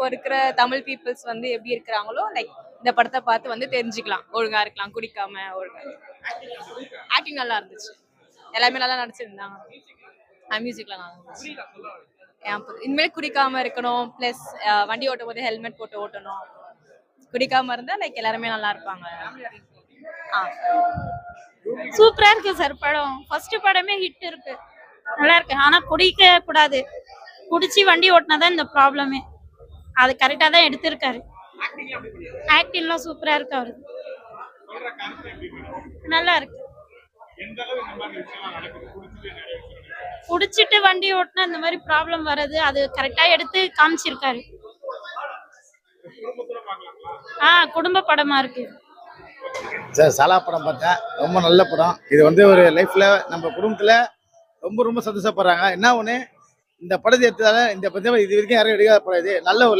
இப்போ இருக்கிற தமிழ் பீப்புள்ஸ் வந்து எப்படி இருக்கிறாங்களோ லைக் இந்த படத்தை பார்த்து வந்து தெரிஞ்சுக்கலாம், ஒழுங்கா இருக்கலாம், குடிக்காம ஒழுங்கா. ஆக்டிங் நல்லா இருந்துச்சு, எல்லாமே நல்லா நடிச்சிருந்தாங்க. மியூசிக்லாம் நல்லா இருந்துச்சு. இனிமேல் குடிக்காம இருக்கணும், பிளஸ் வண்டி ஓட்டும் போது ஹெல்மெட் போட்டு ஓட்டணும். குடிக்காம இருந்தா லைக் எல்லாருமே நல்லா இருப்பாங்க. சூப்பரா இருக்கு சார் படம். ஃபர்ஸ்ட் படமே ஹிட் இருக்கு, நல்லா இருக்கு. ஆனா குடிக்க கூடாது, குடிச்சு வண்டி ஓட்டினாதான் இந்த ப்ராப்ளமே. அது கரெக்டா தான் எடுத்திருக்காரு. ஆக்டிங்லாம் சூப்பரா இருக்கு அவரு, நல்லா இருக்கு. குடிச்சிட்டு வண்டி ஓட்டினா இந்த மாதிரி ப்ராப்ளம் வர்றது அது கரெக்டா எடுத்து காமிச்சிருக்காரு. குடும்ப படமா இருக்கு சார். சாலா படம் பார்த்தேன், ரொம்ப நல்ல படம். இது வந்து ஒரு லைஃப்ல நம்ம குடும்பத்துல ரொம்ப ரொம்ப சந்தோஷப்படுறாங்க. என்ன ஒண்ணு, இந்த படத்தை எடுத்ததால இந்த படத்தை இது வரைக்கும் யாரும் எடுக்காத படம். இது நல்ல ஒரு